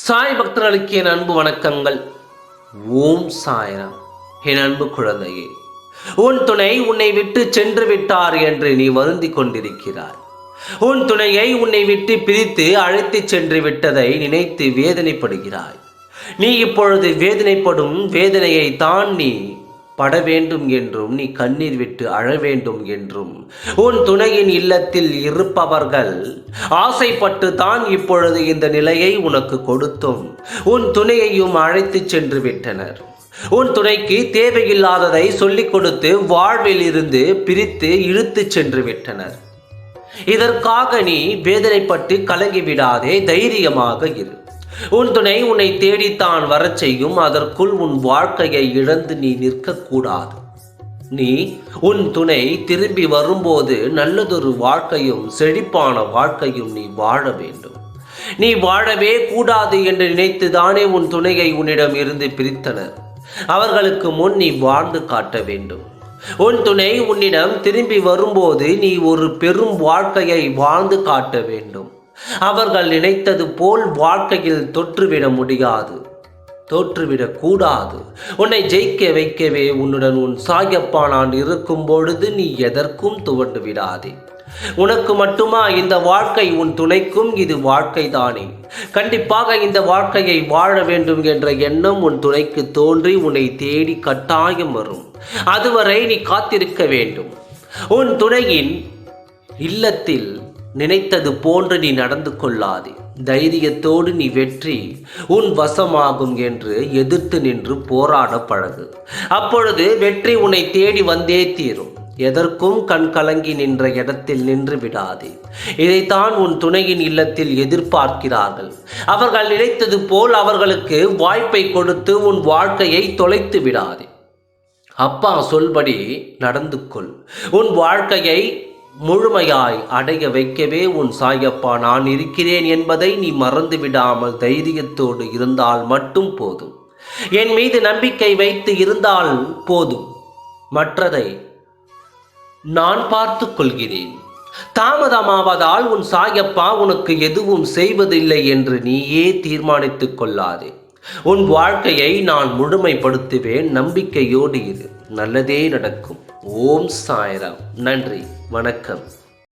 சாய் பக்தர்களுக்கு என் அன்பு வணக்கங்கள். ஓம் சாய்ராம். என் அன்பு குழந்தையே, உன் துணை உன்னை விட்டு சென்று விட்டார் என்று நீ வருந்தி கொண்டிருக்கிறாய். உன் துணையை உன்னை விட்டு பிரித்து அழைத்து சென்று விட்டதை நினைத்து வேதனைப்படுகிறாய். நீ இப்பொழுது வேதனைப்படும் வேதனையை தான் நீ பட வேண்டும் என்றும், நீ கண்ணீர் விட்டு அழ வேண்டும் என்றும் உன் துணையின் இல்லத்தில் இருப்பவர்கள் ஆசைப்பட்டு தான் இப்பொழுது இந்த நிலையை உனக்கு கொடுத்தும் உன் துணையையும் அழைத்து சென்று விட்டனர். உன் துணைக்கு தேவையில்லாததை சொல்லிக் கொடுத்து வாழ்வில் இருந்து பிரித்து இழுத்து சென்று விட்டனர். இதற்காக நீ வேதனைப்பட்டு கலங்கிவிடாதே, தைரியமாக இரு. உன் துணை உன்னை தேடித்தான் வரச் செய்யும். அதற்குள் உன் வாழ்க்கையை இழந்து நீ நிற்கக்கூடாது. நீ உன் துணை திரும்பி வரும்போது நல்லதொரு வாழ்க்கையும் செழிப்பான வாழ்க்கையும் நீ வாழ வேண்டும். நீ வாழவே கூடாது என்று நினைத்துதானே உன் துணையை உன்னிடம் இருந்து பிரித்தனர். அவர்களுக்கு முன் நீ வாழ்ந்து காட்ட வேண்டும். உன் துணை உன்னிடம் திரும்பி வரும்போது நீ ஒரு பெரும் வாழ்க்கையை வாழ்ந்து காட்ட வேண்டும். அவர்கள் நினைத்தது போல் வாழ்க்கையில் தோற்றுவிட முடியாது, தோற்றுவிடக் கூடாது. உன்னை ஜெயிக்க வைக்கவே உன்னுடன் உன் சாயப்பா நான் இருக்கும் பொழுது நீ எதற்கும் துவண்டு விடாதே. உனக்கு மட்டுமா இந்த வாழ்க்கை? உன் துணைக்கும் இது வாழ்க்கை தானே. கண்டிப்பாக இந்த வாழ்க்கையை வாழ வேண்டும் என்ற எண்ணம் உன் துணைக்கு தோன்றி உன்னை தேடி கட்டாயம் வரும். அதுவரை நீ காத்திருக்க வேண்டும். உன் துணையின் இல்லத்தில் நினைத்தது போன்று நீ நடந்து கொள்ளாதே. தைரியத்தோடு நீ வெற்றி உன் வசமாகும் என்று எதிர்த்து நின்று போராட பழகு. அப்பொழுது வெற்றி உன்னை தேடி வந்தே தீரும். எதற்கும் கண் கலங்கி நின்ற இடத்தில் நின்று விடாதே. இதைத்தான் உன் துணையின் இல்லத்தில் எதிர்பார்க்கிறார்கள். அவர்கள் நினைத்தது போல் அவர்களுக்கு வாய்ப்பை கொடுத்து உன் வாழ்க்கையை தொலைத்து விடாதே. அப்பா சொல்படி நடந்து கொள். உன் வாழ்க்கையை முழுமையாய் அடைய வைக்கவே உன் சாயப்பா நான் இருக்கிறேன் என்பதை நீ மறந்து விடாமல் தைரியத்தோடு இருந்தால் மட்டும் போதும். என் மீது நம்பிக்கை வைத்து இருந்தால் போதும். மற்றதை நான் பார்த்து கொள்கிறேன். தாமதமாவதால் உன் சாயப்பா உனக்கு எதுவும் செய்வதில்லை என்று நீயே தீர்மானித்துக் கொள்ளாதே. உன் வாழ்க்கையை நான் முழுமைப்படுத்துவேன். நம்பிக்கையோடு இரு, நல்லதே நடக்கும். ஓம் சாய்ராம். நன்றி, வணக்கம்.